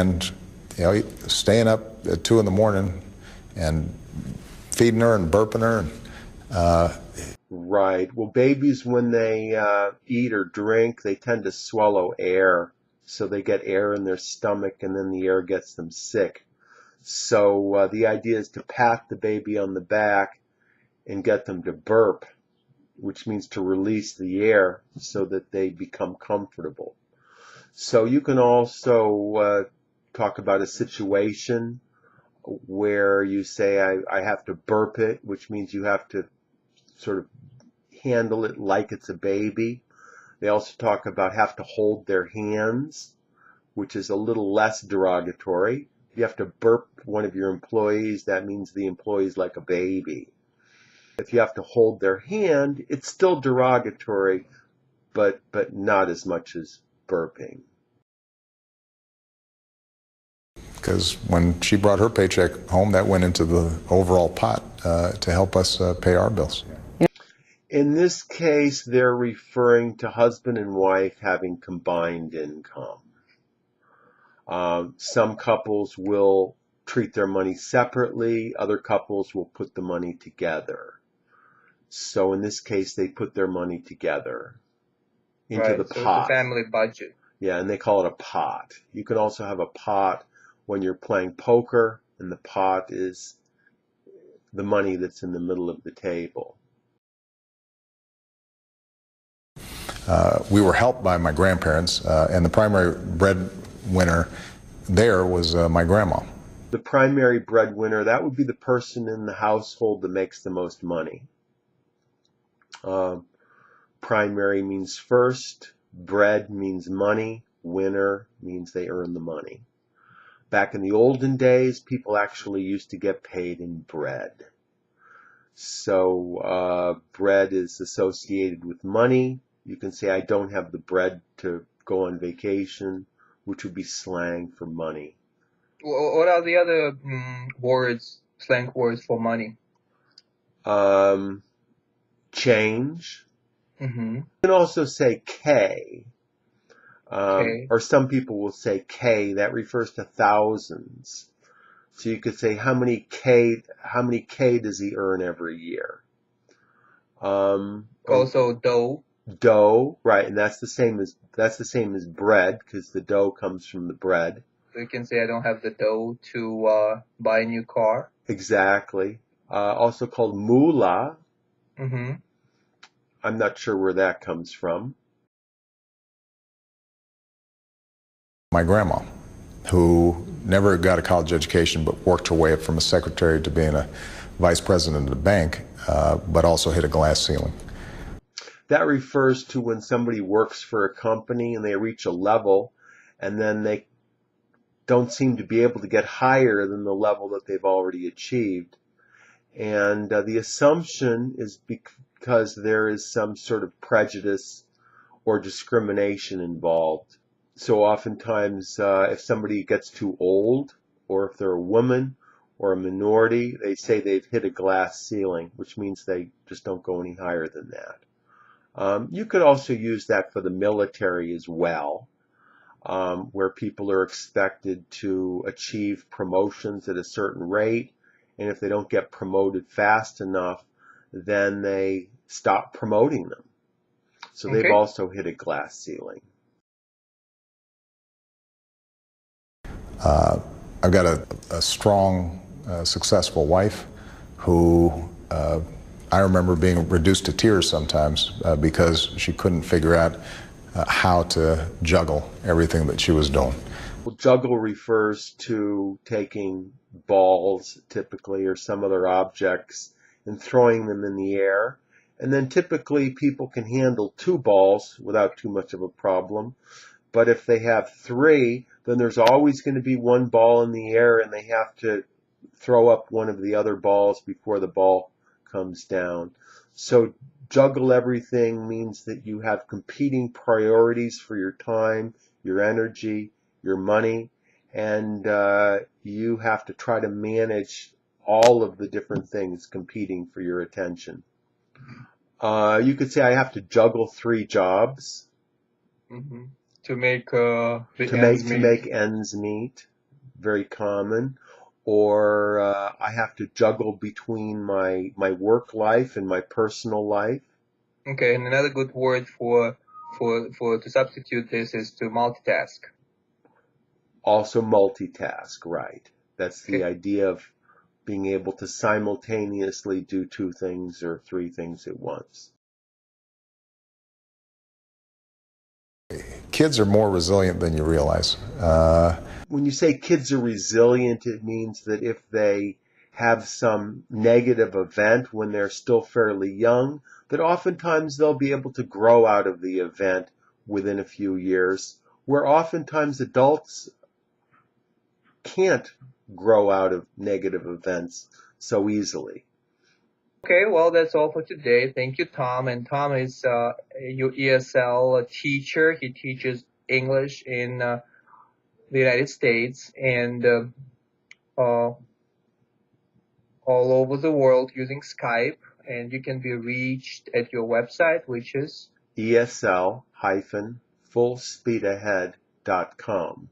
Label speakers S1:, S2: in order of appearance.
S1: and staying up at 2 in the morning and feeding her and burping her.
S2: Right. Well, babies, when they eat or drink, they tend to swallow air. So they get air in their stomach, and then the air gets them sick. So the idea is to pat the baby on the back and get them to burp, which means to release the air so that they become comfortable. So you can also talk about a situation where you say, I have to burp it, which means you have to sort of handle it like it's a baby. They also talk about have to hold their hands, which is a little less derogatory. If you have to burp one of your employees, that means the employee's like a baby. If you have to hold their hand, it's still derogatory, but not as much as burping.
S1: Because when she brought her paycheck home, that went into the overall pot to help us pay our bills.
S2: In this case, they're referring to husband and wife having combined income. Some couples will treat their money separately. Other couples will put the money together. So in this case, they put their money together into the pot.
S3: So it's a family budget.
S2: Yeah, and they call it a pot. You can also have a pot when you're playing poker, and the pot is the money that's in the middle of the table.
S1: We were helped by my grandparents, and the primary breadwinner there was my grandma.
S2: The primary breadwinner, that would be the person in the household that makes the most money. Primary means first, bread means money, winner means they earn the money. Back in the olden days, people actually used to get paid in bread. So bread is associated with money. You can say, I don't have the bread to go on vacation, which would be slang for money.
S3: What are the other slang words for money?
S2: Change.
S3: Mm-hmm.
S2: You can also say K.
S3: K.
S2: Or some people will say K. That refers to thousands. So you could say, how many K does he earn every year?
S3: Also dough.
S2: Dough, right, and that's the same as bread, because the dough comes from the bread.
S3: So you can say I don't have the dough to buy a new car.
S2: Exactly. Also called moolah.
S3: Mm-hmm.
S2: I'm not sure where that comes from.
S1: My grandma, who never got a college education but worked her way up from a secretary to being a vice president of the bank, but also hit a glass ceiling.
S2: That refers to when somebody works for a company and they reach a level and then they don't seem to be able to get higher than the level that they've already achieved. And the assumption is because there is some sort of prejudice or discrimination involved. So oftentimes, if somebody gets too old, or if they're a woman or a minority, they say they've hit a glass ceiling, which means they just don't go any higher than that. You could also use that for the military as well, where people are expected to achieve promotions at a certain rate, and if they don't get promoted fast enough, then they stop promoting them. So they've also hit a glass ceiling.
S1: I've got a strong, successful wife who I remember being reduced to tears sometimes because she couldn't figure out how to juggle everything that she was doing.
S2: Well, juggle refers to taking balls, typically, or some other objects, and throwing them in the air. And then typically people can handle 2 balls without too much of a problem. But if they have 3, then there's always going to be 1 ball in the air, and they have to throw up one of the other balls before the ball comes down. So juggle everything means that you have competing priorities for your time, your energy, your money, and you have to try to manage all of the different things competing for your attention. You could say I have to juggle 3 jobs.
S3: Mm-hmm. To make
S2: ends meet. very common. Or I have to juggle between my work life and my personal life.
S3: Okay, and another good word for to substitute this is to multitask.
S2: Also multitask, right? That's the
S3: Okay.
S2: idea of being able to simultaneously do two things or three things at once.
S1: Kids are more resilient than you realize.
S2: When you say kids are resilient, it means that if they have some negative event when they're still fairly young, that oftentimes they'll be able to grow out of the event within a few years, where oftentimes adults can't grow out of negative events so easily.
S3: Okay, well, that's all for today. Thank you, Tom. And Tom is your ESL teacher. He teaches English in the United States and uh, all over the world using Skype. And you can be reached at your website, which is
S2: ESL-fullspeedahead.com.